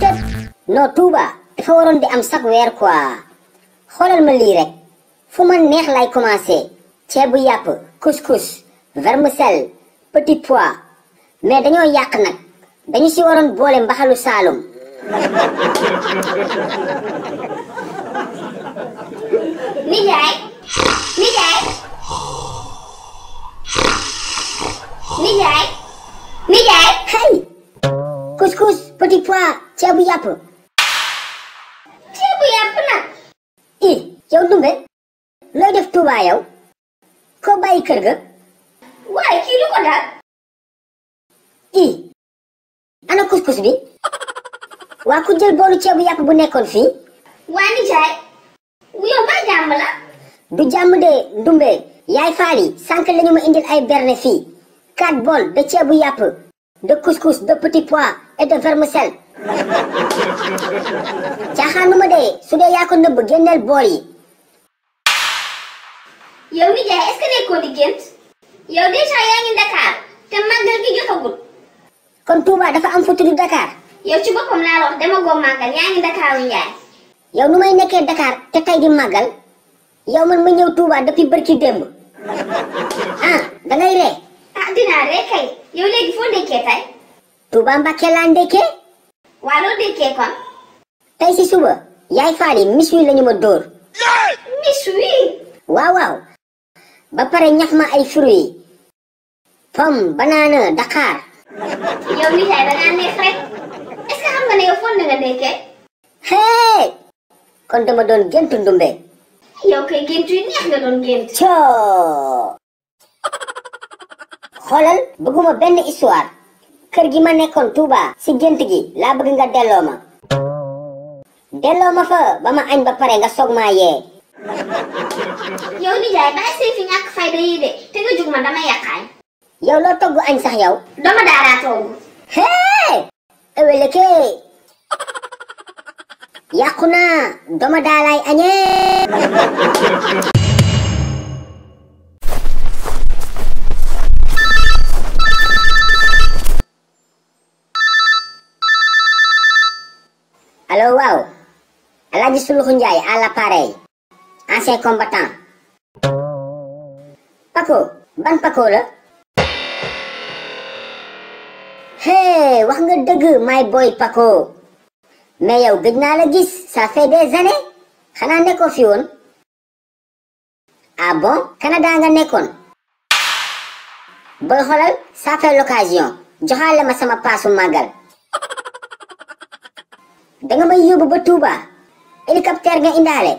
tët non Touba dafa waroon di am chaque weer quoi xoolal ma lii rek fu ma neex lay commencé ceebu yàpp couscous vermicelle petit pois mais dañoo yàq nag dañu si waroon boole mbaxalu Saalum nijaay nijaay nijaay nijaay hey couscous petit pois ceebu yàpp nag yow Dumbe looy def Touba yow ko bàyyi kër ga waaye kii lu ko daal ana couscous bi waa ku jël boolu ceebu yàpp bu nekkoon fii waa nijaay yow ba jàmm la du jàmm de Dumbe yaay faali sànq lañu ma indil ay berne fii 4 bols de ceebu yàpp de couscous de petit pois et de vermicelle caaxaanuma de su dee yaa ko nëbb génneel bool yi yow nijaay est-ce que nekkoo di gént yow déjà yaa ngi Dakar te màggal gi jotagul kon Touba dafa am fu tudd Dakar yow ci boppam laa la wax dama goo màggal yaa ngi Dakaru njaay yow nu may nekkee Dakar te tey di màggal yow man ma ñëw Touba depuis bërki démb dangay ree dinaa ree kay yow léegi foo ndekkee tey Touba Mbàkke laa ndekkee waa loo ndekkee kon tey si suba yaay faali miswi lañu ma dóor miswi waaw ba pare ñaf ma ay fruits pomme banane Dakar yow nijaay dangaa neex rek est-ce que xam nga ne yow foog na nga ndekkee hey kon dama doon géntu Ndumbe yow kay gént yu neex nga doon gént coo xoolal bëgguma benn histoire kër gi ma nekkoon Touba si gént gi laa bëgg nga delloo ma fa ba ma añ ba pare nga soog maa yee yow nijaay bàyyi say fi ñàkk fayda yi de te nga jug ma dama yàqaay yow loo togg añ sax yow dama daaraa togg hee eweleke yàqu naa dama daalaay añee allo waaw Alaaji Souloukhou Ndiaye à l'appareil ancien combattant Paco ban Paco la hey wax nga dëgg my boy Paco mais yow gëj naa la gis ça fait des années xanaa nekkoo fi woon ah bon Canada nga nekkoon booy xoolal ça fait l'occasion joxaale ma sama paasu màggal danga may yóbbu ba Touba hélicoptère nga indaale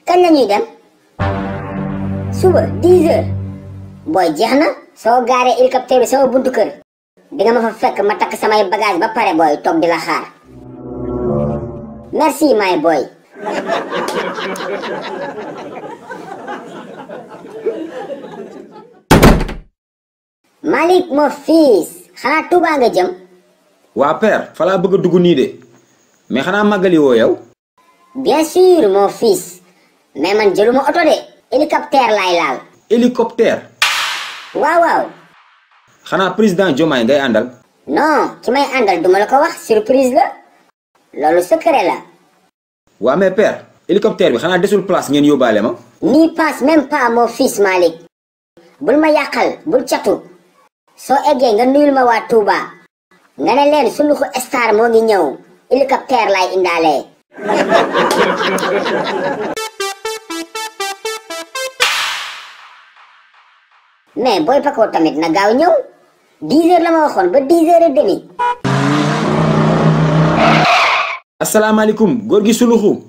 kañ la ñuy dem suba 10 heures booy jeex na soo gaaree hélicoptère bi sama buntu kër di nga ma fa fekk ma takk samay bagage ba pare booy toog di la xaar merci my boy Malick mon fils xanaa Touba nga jëm waa père fa laa bëgg a dugg nii de mais xanaa màggali woo yow bien sûr mon fils mais man jëluma oto de hélicoptère laay laal hélicoptère waaw xanaa président Diomaye ngay àndal non ki may àndal duma la ko wax surprise la loolu secret la waa mais père hélicoptère bi xanaa desul place ngeen yóbbaale ma n'y passe même pas mon fils Malick bul ma yàqal bul catu soo eggee nga nuyul ma waa Touba nga ne leen Souloukhou star moo ngi ñëw hélicoptère lay indaale mais booy Paco tamit na gaaw ñëw 10 heures la ma waxoon ba 10 heures et demi asalaamaaleykum góor gi Souloukhou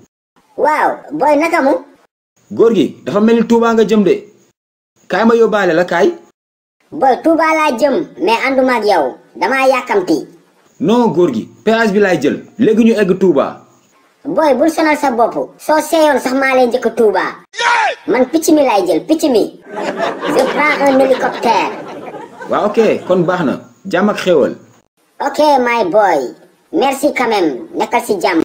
waaw booy naka mu góor gi dafa mel ni Touba nga jëm de kaay ma yóbbaale la kaay booy Touba laa jëm mais ànduma ak yow damaa yàkkamti non góor gi péage bi laay jël léegi ñu egg Touba booy bul sonal sa bopp soo seeyoon sax maa lay njëkk Touba man picc mi laay jël picc mi je prends un hélicoptère waaw ok kon baax na jàmm ak xéwal ok my boy merci quand même nekkal ci jàmm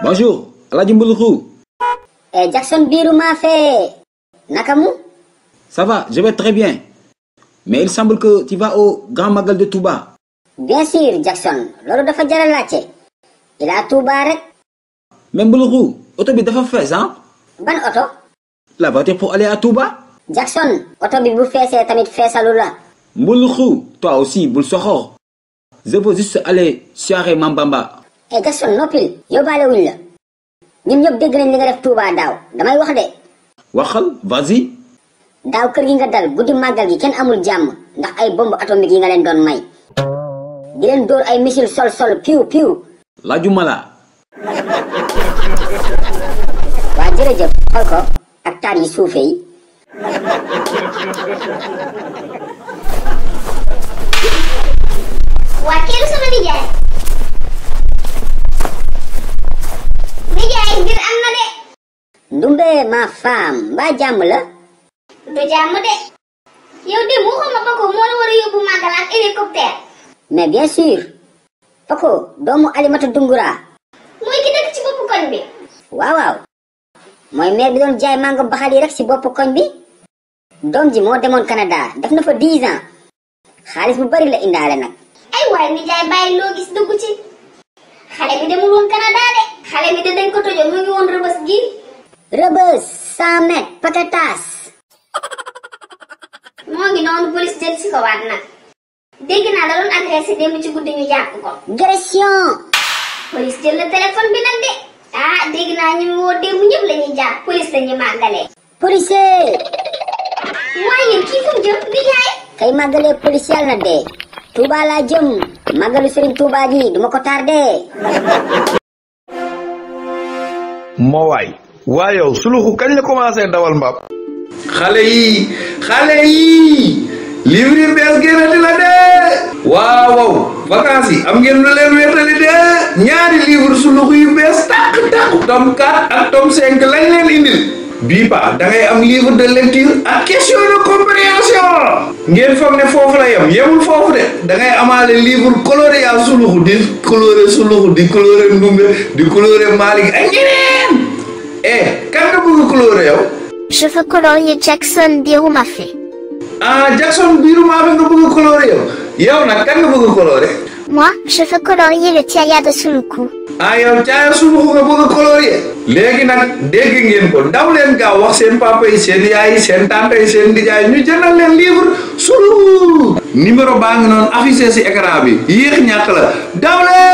bonjour Alaaji Souloukhou Eh Jackson biiru maa fee nakamu. Ça va, je vais très bien. Mais il semble que tu vas au grand Magal de Touba. Bien sûr Jackson loolu dafa jar a laajte. Il a Touba rek. Mais Mboulourou, auto bi dafa fees hein? Ban oto. La voiture pour aller à Touba? Jackson oto bi bu feesee tamit feesalu la. Mboulourou, toi aussi bul soxor. Je veux juste aller soirée Mambamba. Eh Jackson noppil yóbbaale wuñ la. ñun ñëpp dégg nañ li nga def Touba daaw damay wax de. Waxal, vas-y. daaw kër gi nga dal guddi màggal gi kenn amul jàmm ndax ay bombe atomique yi nga leen doon may. di leen dóor ay missile sol piw piw. Laajuma la. waa jërëjëf xool ko ak taar yi suufe yi. waa keelu sama nijaay. nijaay mbir am na de. Ndumbe ma femme mbaa jàmm la. du jàmm de. yow de mu xama ba ko moo la war a yóbbu màggal ak hélicoptère. mais bien sûr. Pako doomu Alimatu Dungura. mooy ki dëkk ci boppu koñ bi. waaw mooy maire bi doon jaay mango baxal yi rek ci boppu koñ bi. doom ji moo demoon Canada def na fa 10 ans. xaalis bu bari la indaale nag. ay waay nijaay bàyyi loo gis dugg ci. xale bi demul woon Canada de. xale bi de dañ ko tojoon mu ngi woon rëbës gi. rëbës 100 mètres patatas. moo ngi noonu police jël si ko waat nag. dégg naa da doon agressé démb ci guddi ñu jàpp ko. agression. police jël na téléphone bi nag de. ah dégg naa ñu woo démb ñëpp la ñuy jàpp. police la ñuy màggalee. policier. waaye yéen kii fu mu jëm nijaay. kay màggalee police yàlla na dee. Touba laa jëm. màggalu Serigne Touba ji duma ko tardé. moo waay yow Souloukhou kañ la commencé dawal mbaam. xale yi livre bees génnati la de waaw vacances yi am ngeen lu leen wéetali de ñaari livre Souloukhou yu bees tàq tome 4 ak tome 5 lañ leen indil bii ba da ngay am livre de lecture ak question de compréhension ngeen foog ne foofu la yemul foofu de da ngay amaale livre coloré yaa Souloukhou di coloré Souloukhou di coloré Ndumbe di coloré Malick ak ñeneen kan nga bëgg coloré yow. Je veux colorier Jackson biiru ma fe. Ah Jackson biiru ma fe nga bëgg coloré yow nag kan nga bëgg coloré. Moi, je veux colorier le Tiaya de Souloukhou. ah yow Tiaya Souloukhou nga bëgg coloré. léegi nag dégg ngeen ko daw leen gaaw wax seen papa yi seen yaay yi seen tante yi seen nijaay ñu jëndal leen livre Souloukhou. numéro baa ngi noonu affiché ci écran bi yéex ñàkk la daw leen.